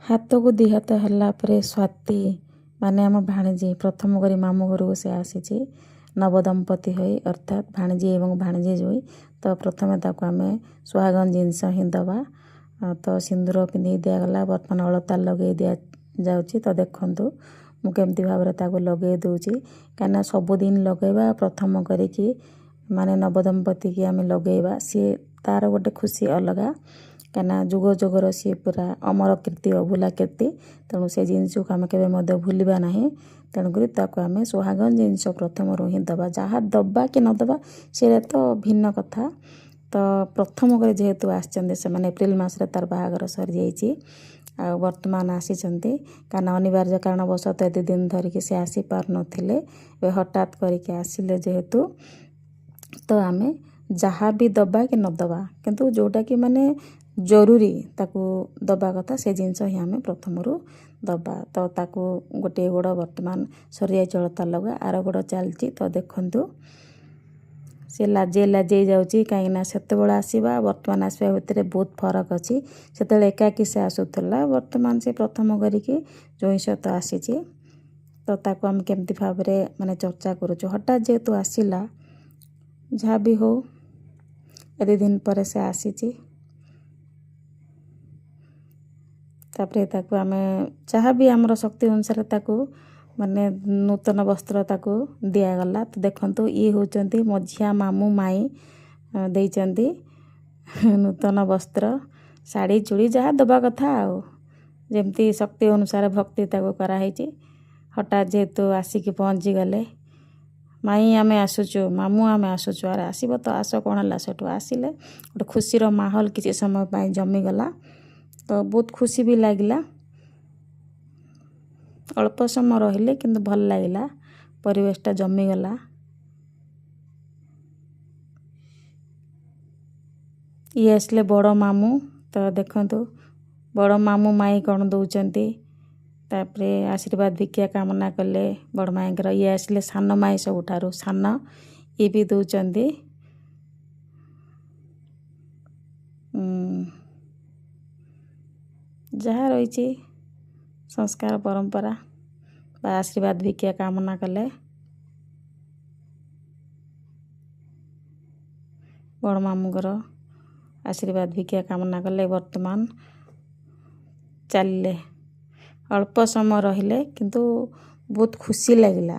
ହାତକୁ ଦି ହାତ ହେଲା ପରେ ସ୍ୱାତି ମାନେ ଆମ ଭାଣିଜୀ ପ୍ରଥମ କରି ମାମୁଁ ଘରକୁ ସେ ଆସିଛି ନବଦମ୍ପତି ହୋଇ ଅର୍ଥାତ୍ ଭାଣିଜୀ ଏବଂ ଭାଣିଜୀ ଜୋଇ। ତ ପ୍ରଥମେ ତାକୁ ଆମେ ସୁହାଗନ ଜିନିଷ ହିଁ ଦେବା। ତ ସିନ୍ଦୁର ପିନ୍ଧେଇ ଦିଆଗଲା। ବର୍ତ୍ତମାନ ଅଳତା ଲଗାଇ ଦିଆଯାଉଛି। ତ ଦେଖନ୍ତୁ ମୁଁ କେମିତି ଭାବରେ ତାକୁ ଲଗାଇ ଦେଉଛି, କାହିଁକିନା ସବୁଦିନ ଲଗାଇବା ପ୍ରଥମ କରିକି ମାନେ ନବଦମ୍ପତିକି ଆମେ ଲଗାଇବା, ସିଏ ତା'ର ଗୋଟେ ଖୁସି ଅଲଗା। କାହିଁକିନା ଯୁଗ ଯୁଗର ସିଏ ପୁରା ଅମର କୀର୍ତ୍ତି ଅଭୁଲା କୀର୍ତ୍ତି। ତେଣୁ ସେ ଜିନିଷକୁ ଆମେ କେବେ ମଧ୍ୟ ଭୁଲିବା ନାହିଁ। ତେଣୁକରି ତାକୁ ଆମେ ସୁହାଗନ ଜିନିଷ ପ୍ରଥମରୁ ହିଁ ଦେବା। ଯାହା ଦେବା କି ନ ଦେବା ସେଇଟା ତ ଭିନ୍ନ କଥା। ତ ପ୍ରଥମ କରି ଯେହେତୁ ଆସିଛନ୍ତି ସେମାନେ ଏପ୍ରିଲ ମାସରେ ତା'ର ବାହାଘର ସରିଯାଇଛି ଆଉ ବର୍ତ୍ତମାନ ଆସିଛନ୍ତି। କାରଣ ଅନିବାର୍ଯ୍ୟ କାରଣବଶତଃ ଏତେ ଦିନ ଧରିକି ସେ ଆସିପାରୁନଥିଲେ। ଏବେ ହଠାତ୍ କରିକି ଆସିଲେ ଯେହେତୁ ତ ଆମେ ଯାହା ବି ଦେବା କି ନ ଦେବା କିନ୍ତୁ ଯେଉଁଟାକି ମାନେ ଜରୁରୀ ତାକୁ ଦେବା କଥା ସେ ଜିନିଷ ହିଁ ଆମେ ପ୍ରଥମରୁ ଦେବା। ତ ତାକୁ ଗୋଟିଏ ଗୋଡ଼ ବର୍ତ୍ତମାନ ସରିଯାଇଛି ଅଳତା ଲଗା, ଆର ଗୋଡ଼ ଚାଲିଛି। ତ ଦେଖନ୍ତୁ ସେ ଲାଜେଇ ଯାଉଛି, କାହିଁକିନା ସେତେବେଳେ ଆସିବା ବର୍ତ୍ତମାନ ଆସିବା ଭିତରେ ବହୁତ ଫରକ ଅଛି। ସେତେବେଳେ ଏକାକି ସେ ଆସୁଥିଲା, ବର୍ତ୍ତମାନ ସେ ପ୍ରଥମ କରିକି ଜୋଇଁ ସହିତ ଆସିଛି। ତ ତାକୁ ଆମେ କେମିତି ଭାବରେ ମାନେ ଚର୍ଚ୍ଚା କରୁଛୁ। ହଠାତ୍ ଯେହେତୁ ଆସିଲା, ଯାହା ବି ହଉ ଏତେ ଦିନ ପରେ ସେ ଆସିଛି। ତାପରେ ତାକୁ ଆମେ ଯାହା ବି ଆମର ଶକ୍ତି ଅନୁସାରେ ତାକୁ ମାନେ ନୂତନ ବସ୍ତ୍ର ତାକୁ ଦିଆଗଲା। ତ ଦେଖନ୍ତୁ ଇଏ ହେଉଛନ୍ତି ମଝିଆ ମାମୁଁ ମାଇଁ ଦେଇଛନ୍ତି ନୂତନ ବସ୍ତ୍ର, ଶାଢ଼ୀ ଚୁଡ଼ି ଯାହା ଦେବା କଥା ଆଉ ଯେମିତି ଶକ୍ତି ଅନୁସାରେ ଭକ୍ତି ତାକୁ କରାହେଇଛି। ହଠାତ୍ ଯେହେତୁ ଆସିକି ପହଞ୍ଚିଗଲେ, ମାଇଁ ଆମେ ଆସୁଛୁ, ମାମୁଁ ଆମେ ଆସୁଛୁ, ଆରେ ଆସିବ ତ ଆସ, କ'ଣ ହେଲା। ସେଠୁ ଆସିଲେ ଗୋଟେ ଖୁସିର ମାହୋଲ କିଛି ସମୟ ପାଇଁ ଜମିଗଲା। ତ ବହୁତ ଖୁସି ବି ଲାଗିଲା। ଅଳ୍ପ ସମୟ ରହିଲେ କିନ୍ତୁ ଭଲ ଲାଗିଲା, ପରିବେଶଟା ଜମିଗଲା। ଇଏ ଆସିଲେ ବଡ଼ ମାମୁଁ। ତ ଦେଖନ୍ତୁ ବଡ଼ ମାମୁଁ ମାଇଁ କ'ଣ ଦେଉଛନ୍ତି, ତାପରେ ଆଶୀର୍ବାଦ ଭିକ୍ଷା କାମନା କଲେ ବଡ଼ ମାଇଁଙ୍କର। ଇଏ ଆସିଲେ ସାନ ମାଇଁ, ସବୁଠାରୁ ସାନ, ଇଏ ବି ଦେଉଛନ୍ତି। ଯାହା ରହିଛି ସଂସ୍କାର ପରମ୍ପରା ବା ଆଶୀର୍ବାଦ ଭିକ୍ଷା କାମନା କଲେ। ବଡ଼ ମାମୁଁଙ୍କର ଆଶୀର୍ବାଦ ଭିକ୍ଷା କାମନା କଲେ, ବର୍ତ୍ତମାନ ଚାଲିଲେ। ଅଳ୍ପ ସମୟ ରହିଲେ କିନ୍ତୁ ବହୁତ ଖୁସି ଲାଗିଲା।